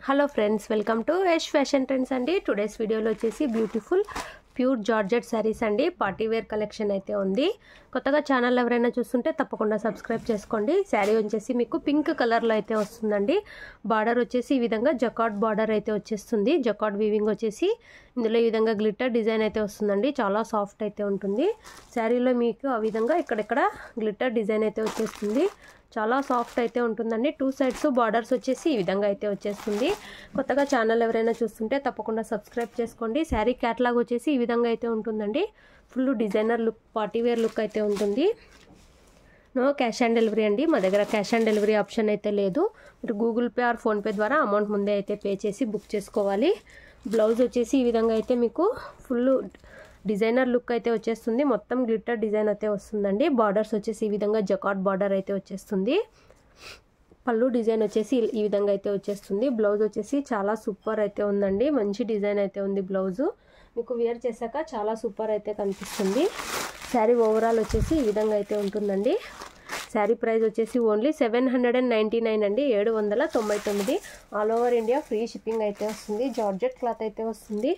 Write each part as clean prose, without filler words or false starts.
Hello friends, welcome to Yash fashion trends అండి. Today's వీడియోలో వచ్చేసి బ్యూటిఫుల్ ప్యూర్ జార్జెట్ శారీస్ అండి. పార్టీ వేర్ కలెక్షన్ అయితే ఉంది. కొత్తగా ఛానల్ ఎవరైనా చూస్తుంటే తప్పకుండా సబ్స్క్రైబ్ చేసుకోండి. శారీ వచ్చేసి మీకు పింక్ కలర్లో అయితే వస్తుందండి. బార్డర్ వచ్చేసి ఈ విధంగా జకార్డ్ బార్డర్ అయితే వచ్చేస్తుంది. జకార్డ్ వీవింగ్ వచ్చేసి ఇందులో ఈ విధంగా గ్లిటర్ డిజైన్ అయితే వస్తుందండి. చాలా సాఫ్ట్ అయితే ఉంటుంది. శారీలో మీకు ఆ విధంగా ఇక్కడెక్కడ గ్లిటర్ డిజైన్ అయితే వచ్చేస్తుంది. చాలా సాఫ్ట్ అయితే ఉంటుందండి. టూ సైడ్స్ బార్డర్స్ వచ్చేసి ఈ విధంగా అయితే వచ్చేస్తుంది. కొత్తగా ఛానల్ ఎవరైనా చూస్తుంటే తప్పకుండా సబ్స్క్రైబ్ చేసుకోండి. శారీ క్యాటలాగ్ వచ్చేసి ఈ విధంగా అయితే ఉంటుందండి. Full designer look, party wear look అయితే ఉంటుంది. నో క్యాష్ ఆన్ డెలివరీ అండి. మా దగ్గర క్యాష్ ఆన్ డెలివరీ ఆప్షన్ అయితే లేదు. మీరు గూగుల్ పే ఆర్ ఫోన్పే ద్వారా అమౌంట్ ముందే అయితే పే చేసి బుక్ చేసుకోవాలి. బ్లౌజ్ వచ్చేసి ఈ విధంగా అయితే మీకు ఫుల్ డిజైనర్ లుక్ అయితే వచ్చేస్తుంది. మొత్తం గ్లిటర్ డిజైన్ అయితే వస్తుందండి. బార్డర్స్ వచ్చేసి ఈ విధంగా జకార్డ్ బార్డర్ అయితే వచ్చేస్తుంది. పళ్ళు డిజైన్ వచ్చేసి ఈ విధంగా అయితే వచ్చేస్తుంది. బ్లౌజ్ వచ్చేసి చాలా సూపర్ అయితే ఉందండి. మంచి డిజైన్ అయితే ఉంది. బ్లౌజు మీకు వేర్ చేశాక చాలా సూపర్ అయితే కనిపిస్తుంది. శారీ ఓవరాల్ వచ్చేసి ఈ విధంగా అయితే ఉంటుందండి. శారీ ప్రైస్ వచ్చేసి ఓన్లీ 799 అండి. 799. All over India free shipping అయితే వస్తుంది. జార్జెట్ క్లాత్ అయితే వస్తుంది.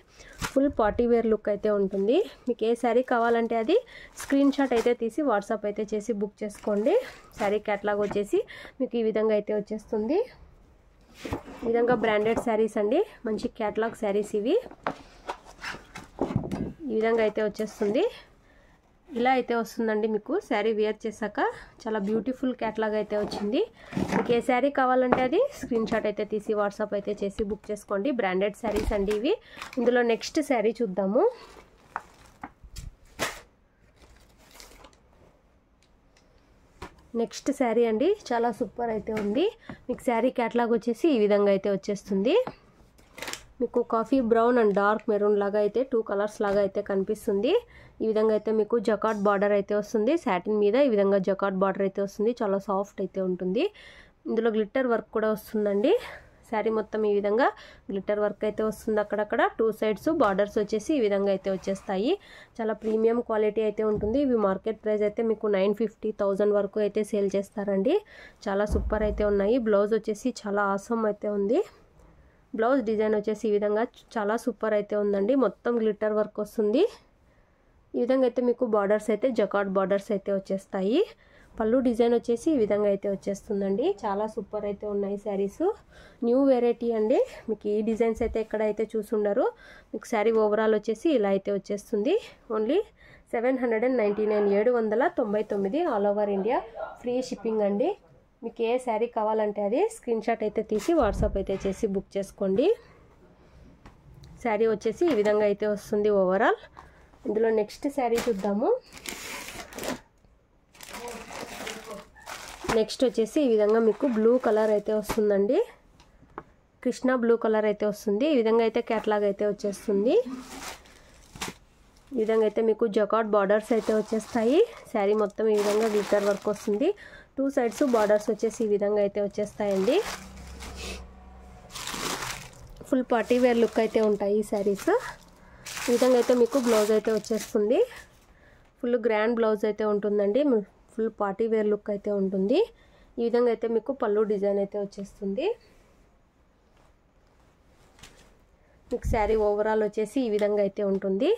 ఫుల్ పార్టీ వేర్ లుక్ అయితే ఉంటుంది. మీకు ఏ శారీ కావాలంటే అది స్క్రీన్ షాట్ అయితే తీసి వాట్సాప్ అయితే చేసి బుక్ చేసుకోండి. శారీ క్యాటలాగ్ వచ్చేసి మీకు ఈ విధంగా అయితే వచ్చేస్తుంది. ఈ విధంగా బ్రాండెడ్ శారీస్ అండి. మంచి క్యాటలాగ్ శారీస్ ఇవి. ఈ విధంగా అయితే వచ్చేస్తుంది. ఇలా అయితే వస్తుందండి. మీకు శారీ వేర్ చేశాక చాలా బ్యూటిఫుల్ క్యాటలాగ్ అయితే వచ్చింది. మీకు ఏ శారీ కావాలంటే అది స్క్రీన్ షాట్ అయితే తీసి వాట్సాప్ అయితే చేసి బుక్ చేసుకోండి. బ్రాండెడ్ శారీస్ అండి ఇవి. ఇందులో నెక్స్ట్ శారీ చూద్దాము. నెక్స్ట్ శారీ అండి. చాలా సూపర్ అయితే ఉంది. మీకు శారీ క్యాటలాగ్ వచ్చేసి ఈ విధంగా అయితే వచ్చేస్తుంది. మీకు coffee brown and dark maroon లాగా అయితే టూ కలర్స్ లాగా అయితే కనిపిస్తుంది. ఈ విధంగా అయితే మీకు జకార్డ్ బార్డర్ అయితే వస్తుంది. సాటిన్ మీద ఈ విధంగా జకార్డ్ బార్డర్ అయితే వస్తుంది. చాలా సాఫ్ట్ అయితే ఉంటుంది. ఇందులో గ్లిటర్ వర్క్ కూడా వస్తుందండి. శారీ మొత్తం ఈ విధంగా గ్లిటర్ వర్క్ అయితే వస్తుంది. అక్కడక్కడ టూ సైడ్స్ బార్డర్స్ వచ్చేసి ఈ విధంగా అయితే వచ్చేస్తాయి. చాలా ప్రీమియం క్వాలిటీ అయితే ఉంటుంది. ఇవి మార్కెట్ ప్రైస్ అయితే మీకు 950,000 వరకు అయితే సేల్ చేస్తారండి. చాలా సూపర్ అయితే ఉన్నాయి. బ్లౌజ్ వచ్చేసి చాలా ఆసమ్ అయితే ఉంది. బ్లౌజ్ డిజైన్ వచ్చేసి ఈ విధంగా చాలా సూపర్ అయితే ఉందండి. మొత్తం గ్లిటర్ వర్క్ వస్తుంది. ఈ విధంగా అయితే మీకు బార్డర్స్ అయితే జకార్డ్ బార్డర్స్ అయితే వచ్చేస్తాయి. పళ్ళు డిజైన్ వచ్చేసి ఈ విధంగా అయితే వచ్చేస్తుందండి. చాలా సూపర్ అయితే ఉన్నాయి శారీస్. న్యూ వెరైటీ అండి. మీకు ఈ డిజైన్స్ అయితే ఎక్కడైతే చూసుండరు. మీకు శారీ ఓవరాల్ వచ్చేసి ఇలా అయితే వచ్చేస్తుంది. Only 799, 799. All over India free shipping అండి. మీకు ఏ శారీ కావాలంటే అది స్క్రీన్ షాట్ అయితే తీసి వాట్సాప్ అయితే చేసి బుక్ చేసుకోండి. శారీ వచ్చేసి ఈ విధంగా అయితే వస్తుంది ఓవరాల్. ఇందులో నెక్స్ట్ శారీ చూద్దాము. నెక్స్ట్ వచ్చేసి ఈ విధంగా మీకు బ్లూ కలర్ అయితే వస్తుందండి. కృష్ణ బ్లూ కలర్ అయితే వస్తుంది. ఈ విధంగా అయితే క్యాటలాగ్ అయితే వచ్చేస్తుంది. ఈ విధంగా అయితే మీకు జకార్డ్ బార్డర్స్ అయితే వచ్చేస్తాయి. శారీ మొత్తం ఈ విధంగా గ్లిటర్ వర్క్ వస్తుంది. టూ సైడ్స్ బార్డర్స్ వచ్చేసి ఈ విధంగా అయితే వచ్చేస్తాయండి. ఫుల్ పార్టీ వేర్ లుక్ అయితే ఉంటాయి ఈ శారీస్. ఈ విధంగా అయితే మీకు బ్లౌజ్ అయితే వచ్చేస్తుంది. ఫుల్ గ్రాండ్ బ్లౌజ్ అయితే ఉంటుందండి. ఫుల్ పార్టీ వేర్ లుక్ అయితే ఉంటుంది. ఈ విధంగా అయితే మీకు పళ్ళు డిజైన్ అయితే వచ్చేస్తుంది. మీకు శారీ ఓవరాల్ వచ్చేసి ఈ విధంగా అయితే ఉంటుంది.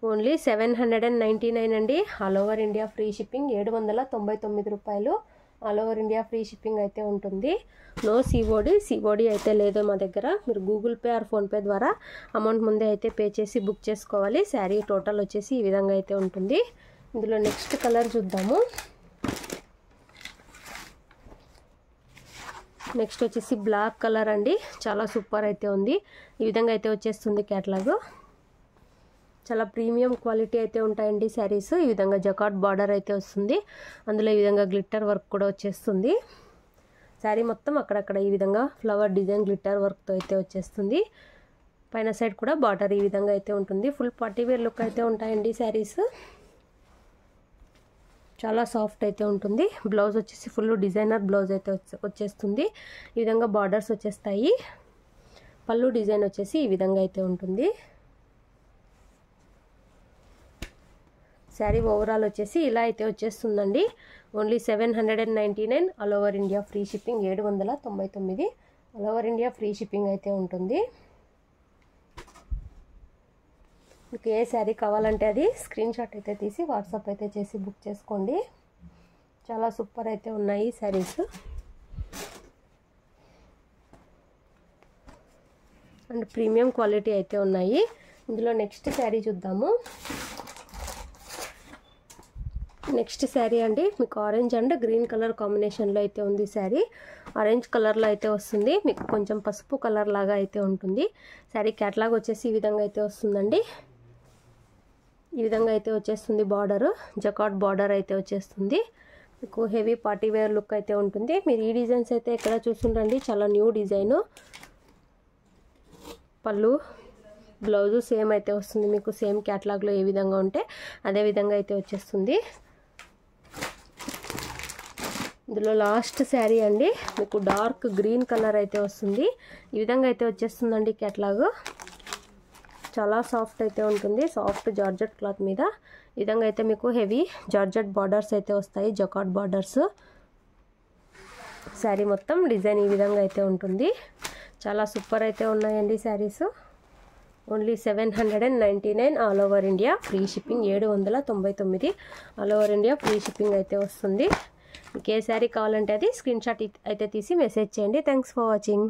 ఓన్లీ 799 అండి. All over India free shipping. 799 రూపాయలు. All over India free shipping అయితే ఉంటుంది. నో సిఓడి అయితే లేదు మా దగ్గర. మీరు గూగుల్ పే ఆర్ ఫోన్పే ద్వారా అమౌంట్ ముందే అయితే పే చేసి బుక్ చేసుకోవాలి. శారీ టోటల్ వచ్చేసి ఈ విధంగా అయితే ఉంటుంది. ఇందులో నెక్స్ట్ కలర్ చూద్దాము. నెక్స్ట్ వచ్చేసి బ్లాక్ కలర్ అండి. చాలా సూపర్ అయితే ఉంది. ఈ విధంగా అయితే వచ్చేస్తుంది క్యాటలాగ్. చాలా ప్రీమియం క్వాలిటీ అయితే ఉంటాయండి శారీస్. ఈ విధంగా జకార్డ్ బార్డర్ అయితే వస్తుంది. అందులో ఈ విధంగా గ్లిటర్ వర్క్ కూడా వచ్చేస్తుంది. శారీ మొత్తం అక్కడక్కడ ఈ విధంగా ఫ్లవర్ డిజైన్ గ్లిటర్ వర్క్తో అయితే వచ్చేస్తుంది. పైన సైడ్ కూడా బార్డర్ ఈ విధంగా అయితే ఉంటుంది. ఫుల్ పార్టీ వేర్ లుక్ అయితే ఉంటాయండి శారీస్. చాలా సాఫ్ట్ అయితే ఉంటుంది. బ్లౌజ్ వచ్చేసి ఫుల్ డిజైనర్ బ్లౌజ్ అయితే వచ్చేస్తుంది. ఈ విధంగా బార్డర్స్ వచ్చేస్తాయి. పళ్ళు డిజైన్ వచ్చేసి ఈ విధంగా అయితే ఉంటుంది. శారీ ఓవరాల్ వచ్చేసి ఇలా అయితే వచ్చేస్తుందండి. Only 799. All over India free shipping. 799. All over India free shipping అయితే ఉంటుంది. మీకు ఏ శారీ కావాలంటే అది స్క్రీన్ షాట్ అయితే తీసి వాట్సాప్ అయితే చేసి బుక్ చేసుకోండి. చాలా సూపర్ అయితే ఉన్నాయి శారీస్. అండ్ ప్రీమియం క్వాలిటీ అయితే ఉన్నాయి. ఇందులో నెక్స్ట్ శారీ చూద్దాము. నెక్స్ట్ శారీ అండి మీకు ఆరెంజ్ అండ్ గ్రీన్ కలర్ కాంబినేషన్లో అయితే ఉంది. శారీ ఆరెంజ్ కలర్లో అయితే వస్తుంది. మీకు కొంచెం పసుపు కలర్ లాగా అయితే ఉంటుంది. శారీ క్యాట్లాగ్ వచ్చేసి ఈ విధంగా అయితే వస్తుందండి. ఈ విధంగా అయితే వచ్చేస్తుంది. బార్డర్ జకాట్ బార్డర్ అయితే వచ్చేస్తుంది. మీకు హెవీ పార్టీ వేర్ లుక్ అయితే ఉంటుంది. మీరు ఈ డిజైన్స్ అయితే ఎక్కడ చూస్తుండండి, చాలా న్యూ డిజైను. పళ్ళు బ్లౌజు సేమ్ అయితే వస్తుంది. మీకు సేమ్ క్యాట్లాగ్లో ఏ విధంగా ఉంటే అదే విధంగా అయితే వచ్చేస్తుంది. ఇందులో లాస్ట్ శారీ అండి మీకు డార్క్ గ్రీన్ కలర్ అయితే వస్తుంది. ఈ విధంగా అయితే వచ్చేస్తుందండి క్యాట్లాగ్. చాలా సాఫ్ట్ అయితే ఉంటుంది. సాఫ్ట్ జార్జెట్ క్లాత్ మీద ఈ విధంగా అయితే మీకు హెవీ జార్జెట్ బార్డర్స్ అయితే వస్తాయి. జకాట్ బార్డర్స్. శారీ మొత్తం డిజైన్ ఈ విధంగా అయితే ఉంటుంది. చాలా సూపర్ అయితే ఉన్నాయండి saris. Only 799 all over India free shipping. 799 all over India free shipping అయితే వస్తుంది. మీకు ఏ శారీ కావాలంటే అది స్క్రీన్ షాట్ అయితే తీసి మెసేజ్ చేయండి. Thanks for watching.